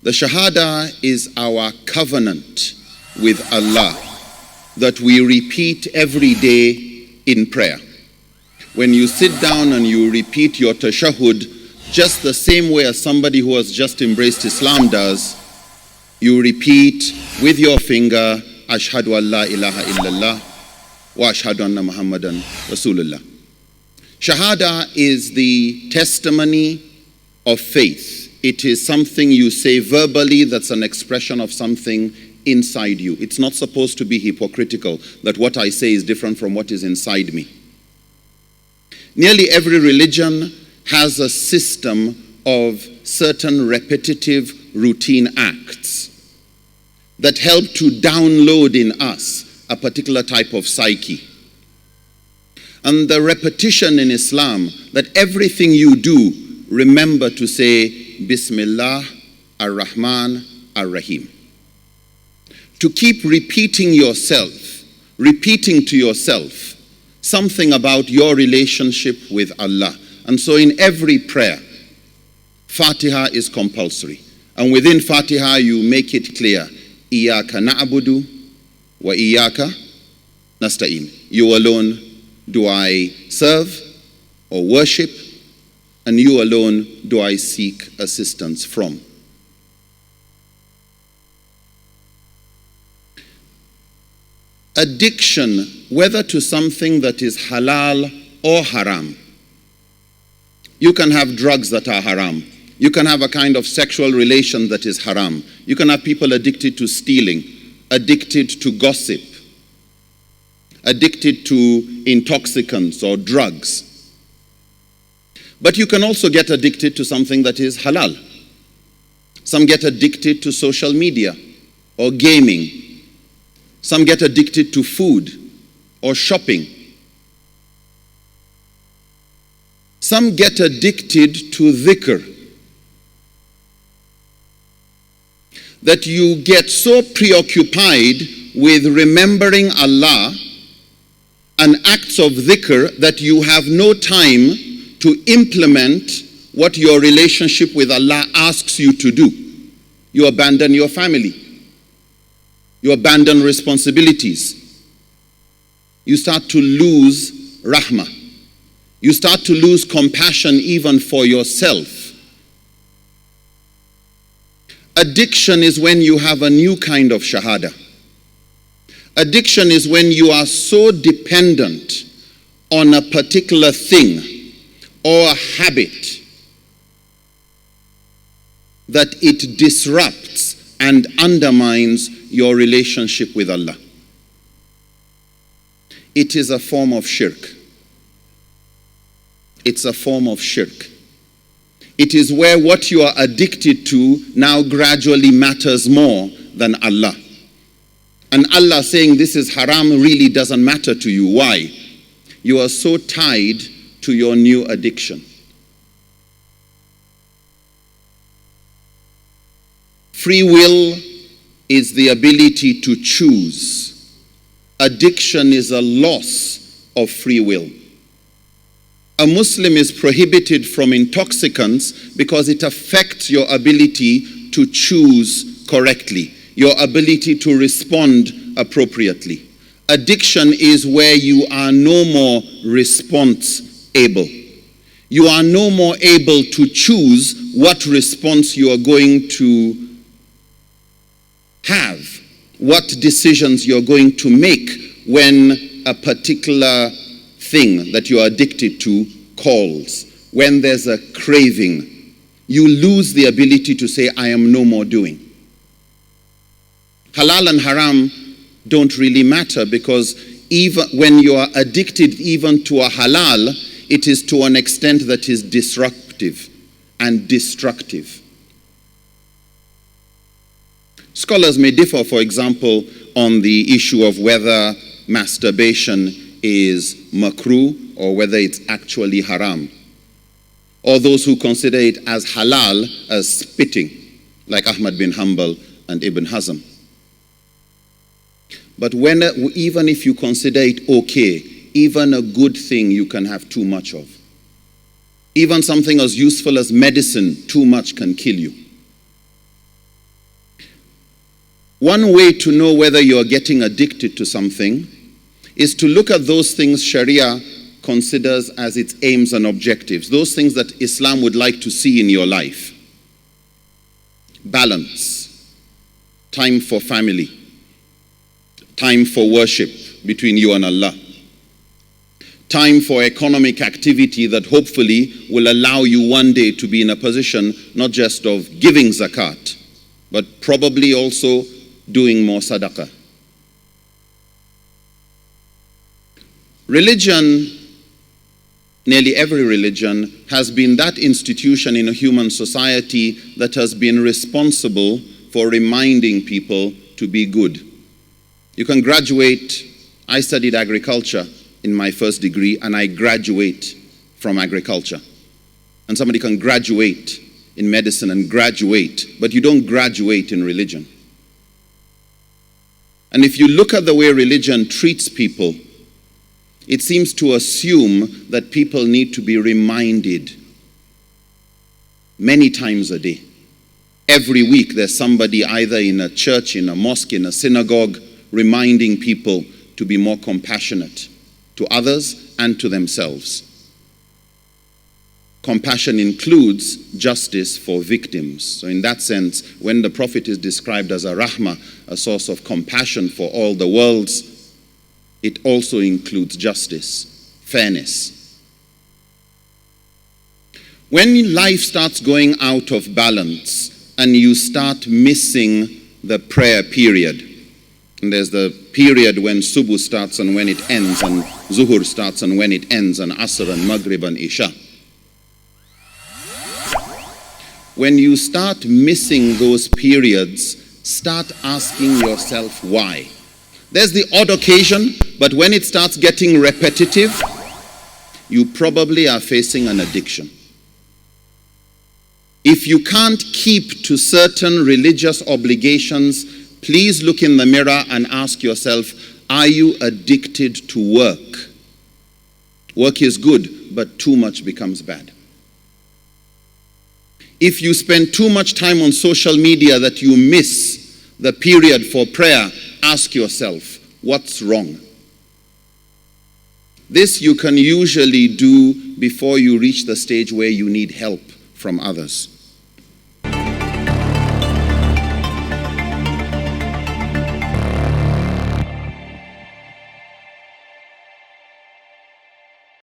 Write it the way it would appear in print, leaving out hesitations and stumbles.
The Shahada is our covenant with Allah that we repeat every day in prayer. When you sit down and you repeat your tashahhud, just the same way as somebody who has just embraced Islam does, you repeat with your finger, Ashhadu an la ilaha illallah wa ashhadu anna Muhammadan Rasulullah. Shahada is the testimony of faith. It is something you say verbally that's an expression of something inside you. It's not supposed to be hypocritical, that what I say is different from what is inside me. Nearly every religion has a system of certain repetitive routine acts that help to download in us a particular type of psyche. And the repetition in Islam, that everything you do, remember to say Bismillah ar-Rahman ar-Rahim. To keep repeating to yourself something about your relationship with Allah. And so in every prayer, Fatiha is compulsory. And within Fatiha, you make it clear, Iyaka na'budu wa iyaka nasta'in. You alone do I serve or worship, and you alone do I seek assistance from. Addiction, whether to something that is halal or haram. You can have drugs that are haram. You can have a kind of sexual relation that is haram. You can have people addicted to stealing, addicted to gossip, addicted to intoxicants or drugs. But you can also get addicted to something that is halal. Some get addicted to social media or gaming. Some get addicted to food or shopping. Some get addicted to dhikr. That you get so preoccupied with remembering Allah and acts of dhikr that you have no time to implement what your relationship with Allah asks you to do. You abandon your family. You abandon responsibilities. You start to lose rahmah. You start to lose compassion even for yourself. Addiction is when you have a new kind of shahada. Addiction is when you are so dependent on a particular thing or a habit that it disrupts and undermines your relationship with Allah. It is a form of shirk. It's a form of shirk. It is where what you are addicted to now gradually matters more than Allah. And Allah saying this is haram really doesn't matter to you. Why? You are so tied to your new addiction. Free will is the ability to choose. Addiction is a loss of free will. A Muslim is prohibited from intoxicants because it affects your ability to choose correctly, your ability to respond appropriately. Addiction is where you are no more response able. You are no more able to choose what response you are going to have, what decisions you're going to make when a particular thing that you are addicted to calls. When there's a craving, you lose the ability to say, I am no more doing. Halal and haram don't really matter, because even when you are addicted even to a halal, it is to an extent that is disruptive and destructive. Scholars may differ, for example, on the issue of whether masturbation is makruh or whether it's actually haram. Or those who consider it as halal as spitting, like Ahmad bin Hanbal and Ibn Hazm. But even if you consider it okay, even a good thing you can have too much of. Even something as useful as medicine, too much can kill you. One way to know whether you're getting addicted to something is to look at those things Sharia considers as its aims and objectives, those things that Islam would like to see in your life. Balance, time for family, time for worship between you and Allah, time for economic activity that hopefully will allow you one day to be in a position not just of giving zakat, but probably also doing more sadaqah. Religion, nearly every religion, has been that institution in a human society that has been responsible for reminding people to be good. You can graduate. I studied agriculture in my first degree, and I graduate from agriculture. And somebody can graduate in medicine and graduate, but you don't graduate in religion. And if you look at the way religion treats people, it seems to assume that people need to be reminded many times a day. Every week there's somebody either in a church, in a mosque, in a synagogue, reminding people to be more compassionate to others and to themselves. Compassion includes justice for victims. So in that sense, when the Prophet is described as a rahmah, a source of compassion for all the worlds, it also includes justice, fairness. When life starts going out of balance and you start missing the prayer period, and there's the period when Subuh starts and when it ends, and Zuhur starts and when it ends, and Asr and Maghrib and Isha. When you start missing those periods, start asking yourself why. There's the odd occasion, but when it starts getting repetitive, you probably are facing an addiction. If you can't keep to certain religious obligations, please look in the mirror and ask yourself, are you addicted to work? Work is good, but too much becomes bad. If you spend too much time on social media that you miss the period for prayer, ask yourself, what's wrong? This you can usually do before you reach the stage where you need help from others.